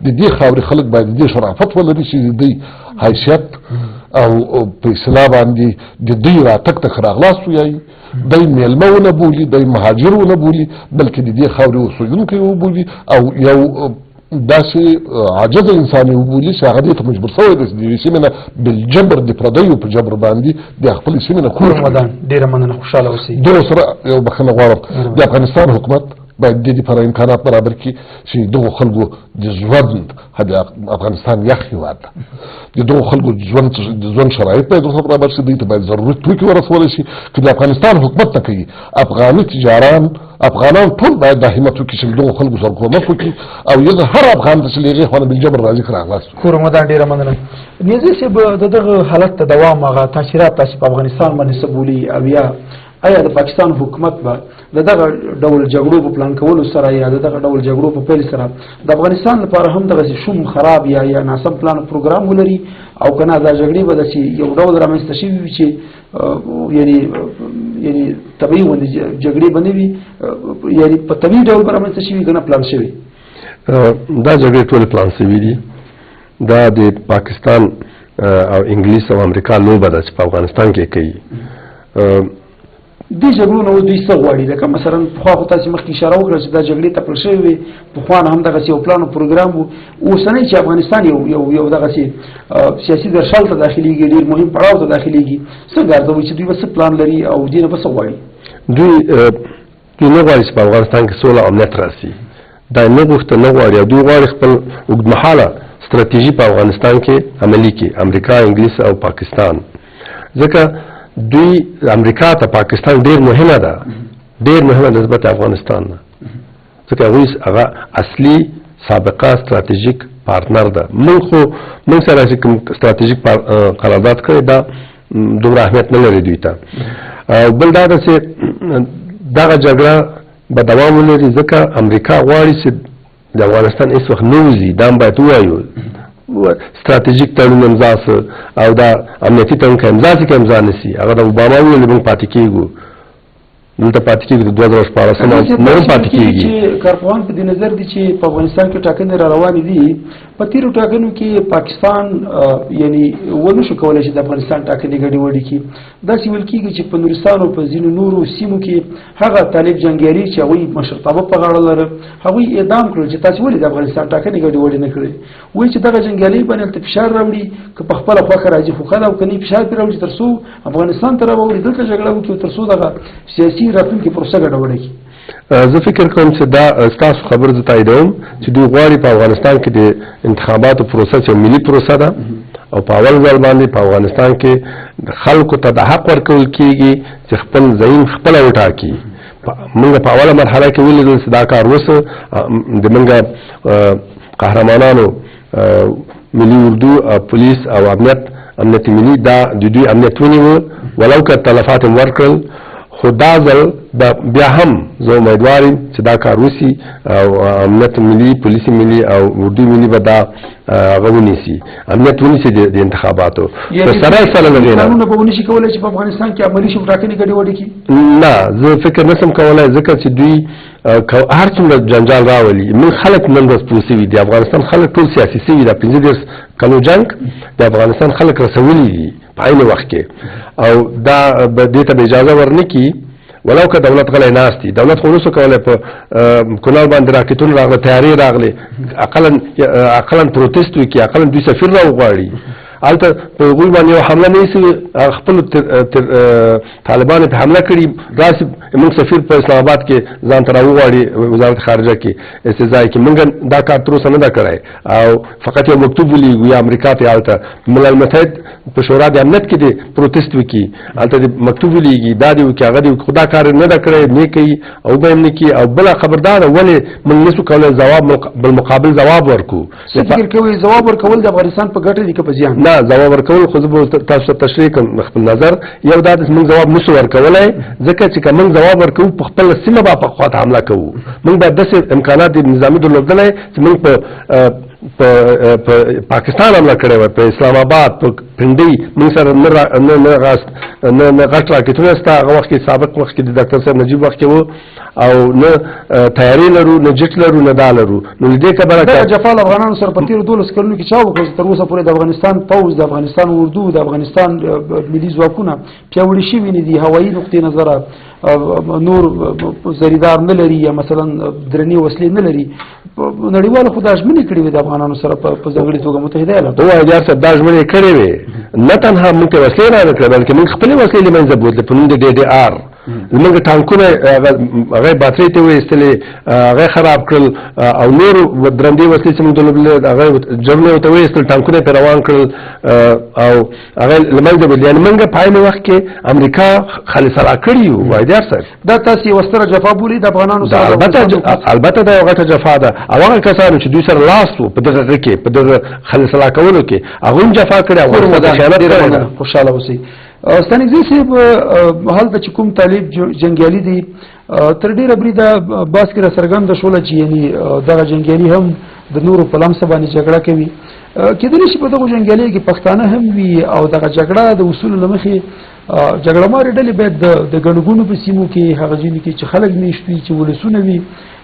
د دې خاورې خلک باید د دې شرافت ولري چې د دوی حیثیت او په اصطلاح باندې د دوی راتګ ته ښه راغلاست ووایي، دوی میلمه ونه بولي، دوی مهاجر ونه بولي، بلکې د دې خاورې اوسېدونکی وبولي او یو داسې عاجزه انسان یې وبولي چې هغه دې ته مجبور شوی دی چې د یوې سیمې نه بالجبر د پردیو په جبر باندې د خپلې سیمې نه کور رمضان ډېره مننه، خوشحاله اوسئ. دغه سره یو بخښنه غواړم، د افغانستان حکومت باید د دې لپاره امکانات برابر کړي چې دغو خلکو د ژوند افغانستان یخ هېواد ده، د دغو خلکو د ژوند شرایط باید ورته برابر شي، دوی ته باید ضروري توکي ورسولی شي. که د افغانستان حکومت نه کوي، افغاني افغانان ټول باید دا همت وکړي چې له دغو خلکو سره کومک وکړي او یو هر افغان ته چې له هغې خوا نه بالجبر راځي ښه راغلاست. کور رمضان ډېره مننه. نیازي صاحب د دغه حالت ته دوام هغه تاثیرات تاسې په افغانستان باندې څه بولي او یا آیا د پاکستان حکومت به د دغه ډول جګړو په پلان کولو سره یا د دغه ډول جګړو په پیل سره د افغانستان لپاره هم دغسې شوم خراب یا ناسم پلان پروګرام ولري او که نه دا جګړې به داسې یو ډول رامنځته شوي وي چې یعنې طبیعي غوندې جګړې به نه وي، یعنې په طبیعي ډول به رامنځته شوي که نه پلان شوي؟ دا جګړې ټولې پلان شوي دي. دا د پاکستان او انګلیس او امریکا لوبه ده چې په افغانستان کې کوي. دې جګړو نه دوی څه غواړي؟ لکه مثلا پخوا خو تاسې مخکې اشاره وکړه چې دا جګړې تپل شوې وې، پخوا نه هم دغسې یو پلان او پروګرام و. اوسنی چې افغانستان یو دغسې سیاسي درشل ته داخلېږي، ډېر مهم پړاو ته داخلېږي، څنګه ارزوئ چې دوی به څه پلان لري او دې نه به څه غواړي؟ دوی نه غواړي چې په افغانستان کې سوله او امنیت راسي، دا نه غوښته نه غواړي او دوی غواړي خپل اوږدمهاله ستراتیژي په افغانستان کې عملي کړي، امریکا، انګلیس او پاکستان. ځکه دوی امریکا ته پاکستان ډېر مهمه ده، ډېر مهمه نسبت افغانستان نه، ځکه هغوی هغه اصلي سابقه ستراتیژیک پارتنر ده. موږ سره چې کوم ستراتیژیک قرارداد کړی دا دومره اهمیت نه لري دوی ته. او بل دا ده چې دغه جګړه به دوام ولري ځکه امریکا غواړي چې د افغانستان هېڅ وخت نه وځي، دا هم باید ووایو. ستراتیژیک تړون امضا سه او دا امنیتي تړون که امضا سي که امضا نه سي، هغه د اوباما وویل موږ پاتې کېږو، دلته پاتې کېږو د 2014 نه هم پاتې کېږي. کارپوهان په دې نظر دي چې په افغانستان کې ټاکنې را روانې دي، په تېرو ټاکنو کې پاکستان یعنی ونه شو کولی چې د افغانستان ټاکنې ګډې وډې کړي. داسې ویل کېږي چې په نورستان او په ځینو نورو سیمو کې هغه طالب جنګیالي چې هغوی مشرتابه په غاړه لره هغوی اعدام کړل چې تاسې ولې د افغانستان ټاکنې ګډې وډې نه کړې. وایي چې دغه جنګیالي باندې هلته فشار راوړي، که په خپله خوښه راځي خو ښه ده، او که نه فشار پرې راوړي تر څو افغانستان ته راوړي، دلته جګړه وکړي تر څو دغه سیاسي راتلونکې پروسه ګډوډه کړي. زه فکر کوم چې دا ستاسو خبر زه تاییدوم چې دوی غواړي په افغانستان کې د انتخاباتو پروسه یو ملي پروسه ده او په اول ځل باندې په افغانستان کې خلکو ته د حق ورکول کېږي چې خپل زعیم خپله وټاکي. موږ په اوله مرحله کې ولیدل چې دا کار وسه د موږ قهرمانانو ملي اردو پولیس او امنیت ملي دا د دوی امنیت ونیوه، ولو که تلفات یې ورکړل، خو دا ځل بیا هم زه امیدوار یم چې دا کار وسي او امنیت ملي، پولیس ملي او اردو ملي به دا هغه ونیسي، امنیت ونیسي د انتخاباتو. په سره سره له دې نه قانون به ونشي کولی چې په افغانستان کې عملي شي ټاکنې ګډې وډې کړي؟ نه، زه فکر نه شم کولی ځکه چې دوی هر څومره جنجال راولي. موږ خلک نن ورځ پوه سوي دي، افغانستان خلک ټول سیاسي سوي ده. 15 کلو جنګ د افغانستان خلک رسولي دي په عین وخت کې، او دا دې ته به اجازه ورنه کړي ولو که دولت غلی ناست دي. دولت خو نسو کولی په کونړ باندې راکټونه راغله، تیارې راغلې، اقلا پروتست وکړي، اقلا دوی سفیر راوغواړي. هلته په هغوی باندې یو حمله نه ایسي، خپلو طالبانو پې حمله کړي، راسي موږ سفیر په اسلام آباد کې ځان ته راوغواړي وزارت خارجه کې استځای کې. موږ دا کار تر اوسه نه ده کړی او فقط یو مکتوب ولیږو یا امریکا ته هلته ملل متحد په شورا د امنیت کې د پروتست وکړي، هلته د مکتوب ولیږي، دا دې وکړي هغه دې وکړي، خو دا کار نه ده کړی، نه کوي او به هم نه کوي. او بله خبردار ولې موږ نسو کولی بالمقابل ځواب ورکړو؟ فکر کوئ ځواب ورکول د افغانستان په ګټه دي که په زیان؟ نه، ځواب ورکول خو زه به تاسو ته تشریح کړم خپل نظر. یو دا چې موږ ځواب نشو ورکولی ځکه چې که موږ ځواب ورکوو په خپله سیمه به په خواته حمله کوو. موږ باید داسې امکانات د نظامي درلودلی چې موږ په پاکستان حمله کړې وه په اسلام آباد په پنډۍ موږ سره نه غټ راکټونه شته هغه وخت کې سابق وخت کې د ډاکټر صاحب نجیب وخت کې و او نه تیارې لرو نه جټ لرو نه دا لرو نو د دې کبره دا جفا افغانانو سره په تیرو 12 کلونو کې چا وکړ تر اوسه پورې د افغانستان پوځ د افغانستان اردو د افغانستان ملي ځواکونه پیاوړي شوي نه دي هوایي نقطې نظره نور زریدار نه لري یا مثلا درنې وسلې نه لري نړیوالو خو دا ژمنې کړې وې د افغانانو سره په ځانګړې توګه متحده ایالات هو یار صاحب دا ژمنې کړې وې نه تنها موږ ته وسلې نه کړې بلکې موږ خپلې وسلې له منځه بوتلې په نوم د DDR موږ ټانکونه هغه باترۍ ته وایستلې هغه خراب کړل او نور درندې وسلې چې موږ درلودلې هغه جرمني ورته وایستل ټانکونه پرې روان کړل او هغه له منځه بوتلې یعنې موږ په عین وخت کې امریکا خالصه کړي وو وایدار صاحب دا تاسو یوه ستره جفا بولئ د افغانانو سره البته دا یو غټه جفا ده او هغه کسانو چې دوی سره لاس وو په دغه کې په دغه خالصه کولو کې هغه هم جفا کړې او خوشحاله اوسئ ستانکزی صاحب هلته چې کوم طالب جنګیالي دي تر ډیره بریده باس کې را څرګنده شوله چې یعنی دغه جنګیالي هم د نورو په لمسه باندې جګړه کوي کېدلی شي په دغو جنګیالیو کې پښتانه هم وي او دغه جګړه د اصولو له مخې جګړه مارې ډلې باید د ګڼو ګوڼو په سیمو کې هغه ځینو کې چې خلک میشت وي چې ولسونه وي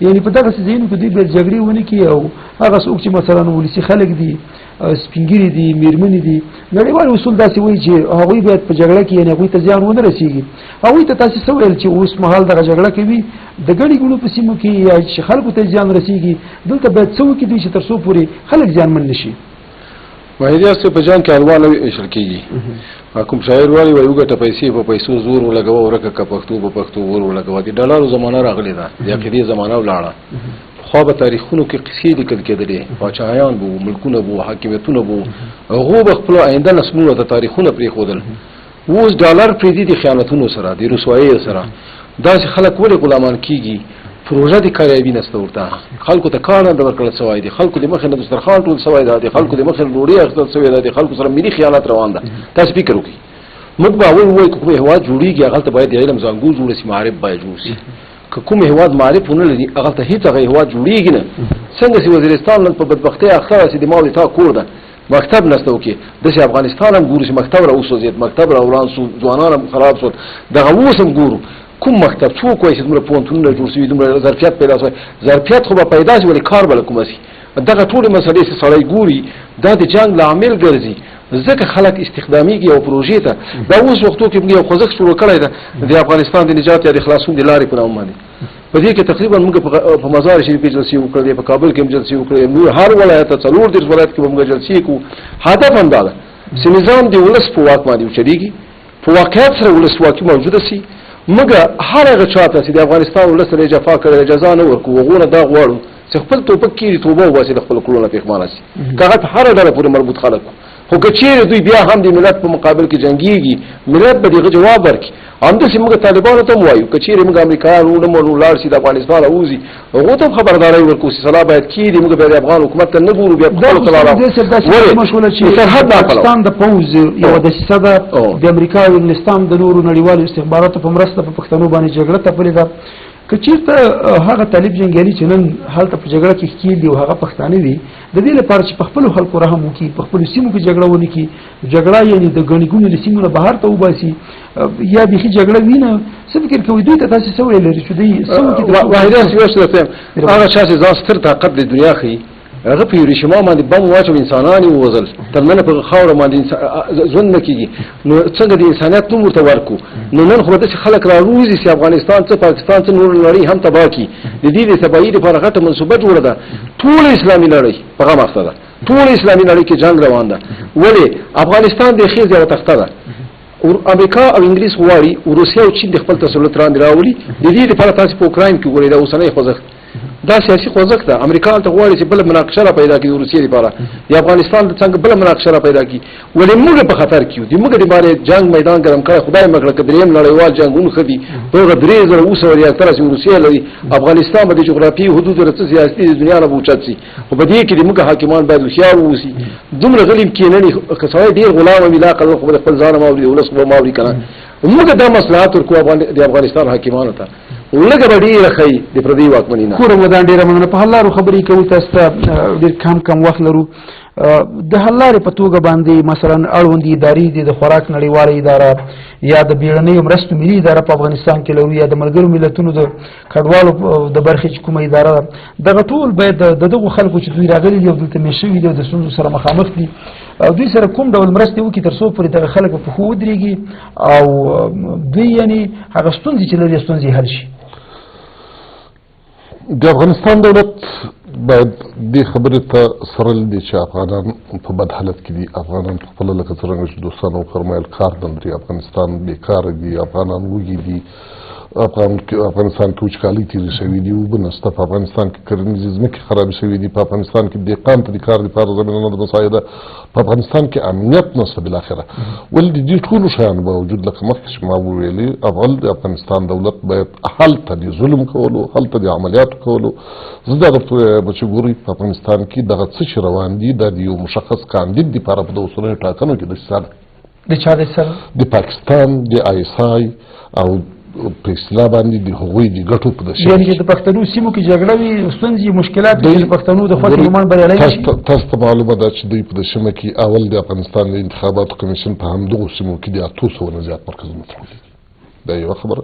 یعنی په دغسې ځایونو کې دوی باید جګړې ونه کړي او هغه څوک چې مثلا ولسي خلک دي سپینګیري دي میرمنې دي نړیوال اصول داسې وایي چې هغوی باید په جګړه کې یعنې هغوی ته زیان ونه رسېږي هغوی ته تاسې څه ویل چې اوس مهال دغه جګړه کوي د ګڼې ګوڼو په سیمو کې یا چې خلکو ته زیان رسېږي دلته باید څه وکړي دوی چې تر څو پورې خلک زیانمن نه شي واحدیار صاحب په جنګ کې الوان ویشل کېږي کوم شاعر وایي وګټه پیسې په پیسو زور ولګوه ورکه که پښتو په پښتو ور ولګوه د ډالرو زمانه راغلې ده د عقیدې زمانه ولاړه خو په تاریخونو کې قصې لیکل کېدلې پاچاهیان وو ملکونه وو حاکمیتونه وو هغو به خپلو آینده نسلونو ته تاریخونه پرېښودل اوس ډالر پرېږدي د خیانتونو سره د رسوایۍ سره داسې خلک ولې غلامان کېږي پروژه د کاریابي نسته ورته خلکو ته کار نه ورکړل سوی دی خلکو د مخې نه دسترخوان ټول سوی دی خلکو د مخې نه ډوډۍ اخیستل سوی دی خلکو سره ملي خیانت روان ده تاسو فکر وکړئ موږ به اول ووایو که کوم هېواد جوړېږي هغلته باید د علم زانګو جوړه شي معارف باید جوړ شي که کوم هېواد معارف ونه لري هغلته هېڅ هغه هېواد جوړېږي نه څنګه چې وزیرستان نن په بدبختۍ اخته چې د ما د تا کور ده مکتب نسته وکړي داسې افغانستان هم ګورو چې مکتب را وسوځېد مکتب را وران شو ځوانان هم خراب شول دغه اوس هم ګورو کوم مکتب څوک وایي چې دومره پوهنتونونه جوړ شوي دومره ظرفیت پیدا شوی ظرفیت خو به پیدا شي ولې کار به له کومه شي دغه ټولې مسلې چې سړی ګوري دا د جنګ لامل ګرځي ځکه خلک استخدامیږي یو پروژې ته دا اوس وختو کې موږ یو خوځښت شروع کړی ده د افغانستان د نجات یا د خلاصون د لارې په نوم باندې په دې کې تقریبا موږ په مزار شریف کې جلسې وکړې په کابل کې هم جلسې وکړې موږ هر ولایت ته 4 ولایت کې موږ جلسې کوو هدف هم دا ده چې نظام د ولس په واک باندې وچلېږي په واقعیت سره ولسواکي موجوده شي موږ هر هغه چاته چې د افغانستان ولس سره جفا کړې جزا نه ورکوو هغونه دا غواړو چې خپل توپک کېږي توبه وباسي د خپلو کړنو نه پښیمانه شي که هغه په هره ډله پورې مربوط خلک خو که چیرې دوی بیا هم د ملت په مقابل کې جنګېږي ملت به دغه جواب ورکړي همداسې موږ طالبانو ته هم وایو که چیرې موږ امریکایان ولاړ شي د افغانستان راوځي هغو ته هم خبرداری ورکړو چې سلا باید کېږي موږ بیا د افغان حکومت ته نه ګورو بیا په خپلو ته پاکستان د پوځ یوه دسیسه ده د امریکا او انګلستان د نورو نړیوالو استخباراتو په مرسته په پښتنو باندې جګړه تپلې ده که چېرته هغه طالب جنګیالي چې نن هلته په جګړه کې ښکېل دي او هغه پښتانه دي د دې لپاره چې په خپلو خلکو رحم وکړي په خپلو سیمو کې جګړه ونه کړي جګړه یعنې د ګڼې ګوڼې له سیمو نه بهر ته وباسي یا بیخي جګړه وینه څه فکر کوئ دوی ته تاسې څه ویل لري چې دوی څه وکړي هغه چا چې ځان ستر طاقت د دنیا ښیي هغه په هیروشیما باندې بم واچو انسانان یې ووژل تر ننه په خاوره باندې ژوند نه کېږي نو څنګه د انسانیت نوم ورته ورکړو نو نن خو به داسې خلک راوځي چې افغانستان څه پاکستان څه نور نړۍ هم تباه کړي د دې د تباهي لپاره غټه منصوبه جوړه ده ټوله اسلامي نړۍ په غم اخته ده ټوله اسلامي نړۍ کې جنګ روان ده ولې افغانستان د خېز یوه تخته ده امریکا او انګلیس غواړي روسیه او چین د خپل تسلط لاندې راولي د دې لپاره تاسو په اوکراین کې وګورئ دا اوسنی خوځښت دا سیاسي خوځښت ده امریکا ته غواړي چې بل مناقشه را پیدا کړي د روسیې لپاره د افغانستان د څنګه بل مناقشه را پیدا کړي ولې موږ په خطر کې یو د موږ د باندې جنگ میدان ګرم کړی خدای مکړه که درېیم نړیوال جنګونه ښه دي دغه 3000 ریاکټره چې روسیه لري افغانستان به د جغرافیایي حدودو له څه سیاسي د دنیا نه به اوچت شي خو په دې کې د موږ حاکمان باید هوښیار واوسي دومره غلي کېننې که سړی ډېر غلام وي لا اقل خو به خپل ځان هم اوري ولس به هم اوري که نه موږ دا مصلحت ورکوو د افغانستان حاکمانو ته لږه به ډېره ښایي د پردۍ واکمني نه. کور ودان ډېره مننه. په حل لارو خبرې کوو، تاسو ته ډېر کم وخت لرو. د حل لارې په توګه باندې مثلا اړوندې ادارې دي، د خوراک نړیواله اداره یا د بیړنیو مرستو ملي اداره په افغانستان کې لرو، یا د ملګرو ملتونو د کډوالو د برخې چې کومه اداره ده، دغه ټول باید د دغو خلکو چې دوی راغلي دي او دلته مېشت شوي دي او د ستونزو سره مخامخ دي، دوی سره کوم ډول مرستې وکړي تر څو پورې دغه خلک په پښو ودرېږي او دوی یعنې هغه ستونزې چې لري ستونزې حل شي. د افغانستان دولت باید دې خبرې ته سره دي چې افغانان په بد حالت کې دي. افغانان په خپله لکه څرنګه چې دوستانو وفرمایل کار نه لري، افغانستان بېکاره دي، افغانان وږي دي، افغانستان کې وچکالۍ تېرې شوي دي، اوبه نشته، په افغانستان کې کرنیزې ځمکې خرابې شوي دي، په افغانستان کې دهقان ته د کار لپاره زمینه نه ده مساعده، په افغانستان کې امنیت نشته بالاخره. ولې د دې ټولو شیانو باوجود لکه مخکې چې ما وویلې اول د افغانستان دولت باید هلته د ظلم کولو، هلته د عملیاتو کولو، زه دغه به چې ګورئ په افغانستان کې دغه څه چې روان دي دا د یو مشخص کاندید دپاره په د اوسنیو ټاکنو کې دسیسه ده. د چا دسیسه ده؟ د پاکستان د ISI او په اصطلاح باندې د هغوی د ګټو په دسیسه، یعنې چې د پښتنو سیمو کې جګړه وي، ستونزې مشکلات وي، د پښتنو د خوښې ګمان بریالی شي. تاسو ته معلومه ده چې دوی په دې سیمه کې اول د افغانستان د انتخاباتو کمیشن په همدغو سیمو کې د 800 نه زیات مرکزونه تړلي دي. دا یوه خبره.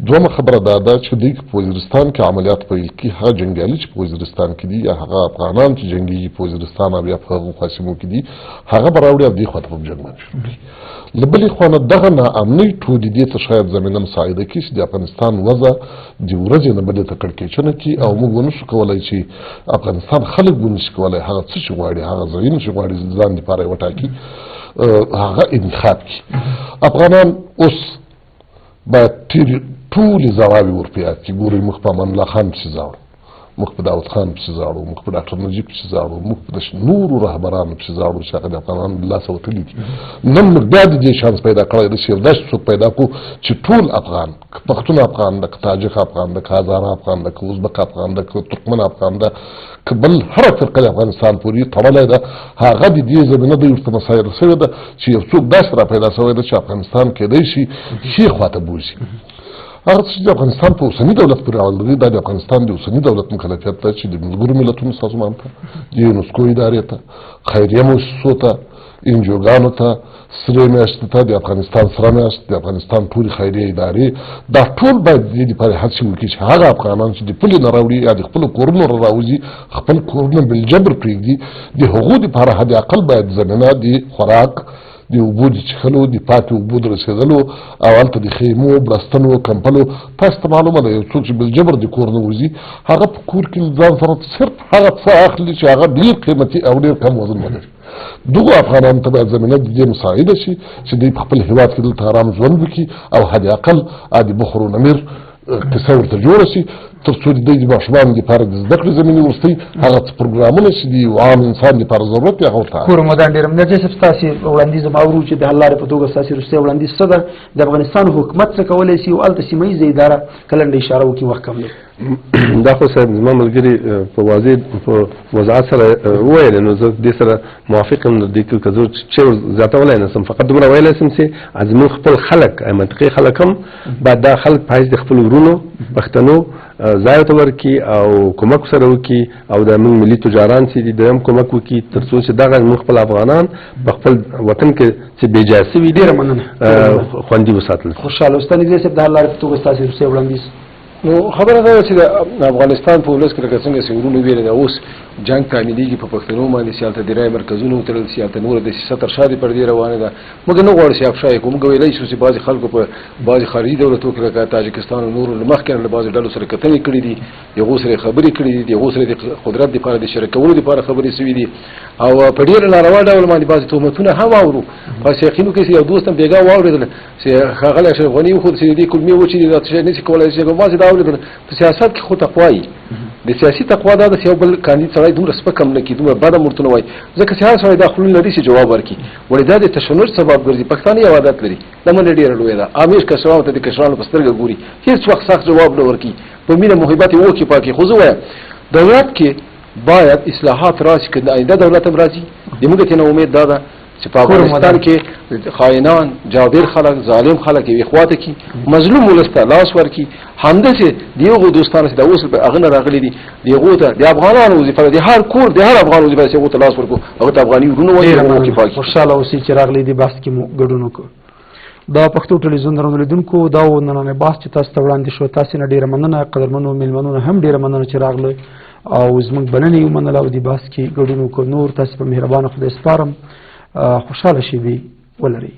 دویمه خبره دا ده چې دوی په وزیرستان کې عملیات پیل کړي، هغه جنګیالي چې په وزیرستان کې دي یا هغه افغانان چې جنګېږي په وزیرستان او یا په هغو خاصمو کې دي، هغه به راوړي او دې خوا ته په جنګ باندې شروع کړي. له بلې خوا نه دغه ناامنۍ ټولې دې ته شاید زمینه مساعده کړي چې د افغانستان وضع د ورځې نه بلې ته کړکېچنه کړي او موږ ونشو کولی چې افغانستان خلک ونشي کولی هغه څه چې غواړي، هغه ځایونه چې غواړي ځان دپاره یې وټاکي، هغه انتخاب کړي. افغانان اوس باید ټولې ځوابې ورپیاد کړي. ګورئ موږ په امان الله خان پسې ځاړو، موږ په داود خان پسې ځاړو، موږ په ډاکټر نجیب پسې ځاړو، موږ په نورو رهبرانو پسې ځاړو چې هغه د افغانانو له لاسه وتلي دي. نن موږ بیا د دې شانس پیدا کړی ده چې یو داسې څوک پیدا کړو چې ټول افغان، که پښتون افغان ده، که تاجک افغان ده، که هزاره افغان ده، که ازبک افغان ده، که ترکمن افغان ده، که بل هره فرقه د افغانستان پورې تړلی ده، هغه د دې زمینه دوی ورته مسایله شوې ده چې یو څوک داسې را پیدا شوی ده چې افغانستان کېدی شي ښې خواته بوځي. هغه څه چې د افغانستان په اوسني دولت پورې اړه لري، دا د افغانستان د اوسني دولت مکلفیت ده چې د ملګرو ملتونو سازمان ته، د یونسکو ادارې ته، خیریه مؤسسو ته، انجوګانو ته، سرې میاشتې ته، د افغانستان سره میاشت، د افغانستان ټولې خیریه ادارې، دا ټول باید د دې دپاره هڅې وکړي چې هغه افغانان چې د پولې نه راوړي یا د خپلو کورونو نه راوځي، خپل کورونه بالجبر پرېږدي، د هغو دپاره حد اقل باید زمینه د خوراک، د اوبو د څښلو، د پاکې اوبو د رسېدلو او هلته د خیمو، بړستنو، کمپلو. تاسو ته معلومه ده یو څوک چې بالجبر د کور نه وځي، هغه په کور کې ځان سره صرف هغه څه اخلي چې هغه ډېر قیمتي او ډېر کم وزن ولري. دغو افغانانو ته باید زمینه د دې مساعده شي چې دوی په خپل هېواد کې دلته ارام ژوند وکړي او حد اقل د بخور و نمیر قصه ورته جوړه شي، تر څو د دوی د ماشومانو دپاره د زده کړې زمینې وروستۍ هغه څه پروګرامونه چې د یو عام انسان دپاره ضرورت دی هغه ورته کور مدان ډېر مننه. صاحب ستاسې وړاندیز ما اورو چې د حل لارې په توګه ستاسې وروستی وړاندیز څه ده؟ د افغانستان حکومت څه کولی شي او هلته سیمه ییزه اداره که لنډه اشاره وکړي، وخت کم دی. دا خو صاحب زما ملګري په واضح په وضاحت سره وویل، نو زه دې سره موافق یم. دې کې که زه چې زیاتولی نه شم، فقط دومره ویلی شم چې زموږ خپل خلک، منطقي خلک هم باید دا خلک په حیث د خپلو ورونو پښتنو ځای ته ورکړي او کومک سره وکړي او د موږ ملي تجاران چې دي دوی هم کومک وکړي تر څو چې دغه موږ خپل افغانان په خپل وطن کې چې بې جایه سوي ډېره مننه خوندي وساتل. خوشحاله اوسه. نږدې صاحب د حل لارې په توګه ستاسې وروستی وړاندیز. نو خبره دا ده چې د افغانستان په ولس کې لکه څنګه چې ورونو ویلې ده اوس جنګ تامینېږي په پښتنو باندې، چې هلته د رایې مرکزونه وتړل شي، هلته نوره دسیسه تر شا د پردې روانه ده. موږ نه غواړو چې افشا یې کړو. موږ ویلی شو چې بعضې خلکو په بعضې خارجي دولتو کې لکه تاجکستان او نورو له مخکې نه له بعضې ډلو سره کتنې کړي دي، د هغو سره یې خبرې کړي دي، د هغو سره د قدرت دپاره د شریکولو دپاره خبرې شوي دي او په ډېره ناروا ډول باندې بعضې تهمتونه هم اورو. په سیاقینو کې یو دوست هم بېګا واورېدل چې ښاغلی اشرف غني وښود چې د دې کلمې وچې دي، دا شی نشي کولی چې بعضې دا اورېدل. په سیاست کې خو تقوا وي، د سیاسي تقوا دا د یو بل کاندید سړی دومره سپک هم نه کړي، دومره بد هم ورته نه وایي، ځکه چې هر سړی دا خولې لري چې جواب ورکړي. ولې دا د تشنج سبب ګرځي. پښتانه یو عادت لري، لمنه ډېره لویه ده، همیش کشرانو ته د کشرانو په سترګه ګوري، هېڅ وخت سخت جواب نه ورکړي، په مینه محبت یې وکړي پاکي. خو زه وایم دولت کې باید اصلاحات راشي، که د آینده دولت هم راځي. د موږ تېنه امید دا ده چې په افغانستان کې خائنان جابر خلک ظالم خلک یو اخواته کی مظلوم ولسته لاس ورکی همداسې دیغه دوستانه چې د اوس په اغنه راغلي دي دیغه ته د افغانانو وظیفه د هر کور د هر افغان وظیفه چې غوته لاس ورکو هغه ته افغاني ورونو وایي چې پاکي خوشاله اوسئ چې راغلي دي بحث کې مو ګډون وکړو دا پښتو ټلویزیون درنولیدونکو دا نننی بحث چې تاسو ته وړاندې شو تاسو نه ډیره مننه قدرمنو میلمنو هم ډیره مننه چې راغله او زموږ بلنې یې ومنله او دې بحث کې ګډون وکړو نور تاسو په مهربانه خدای سپارم خوشحاله شئ ولرئ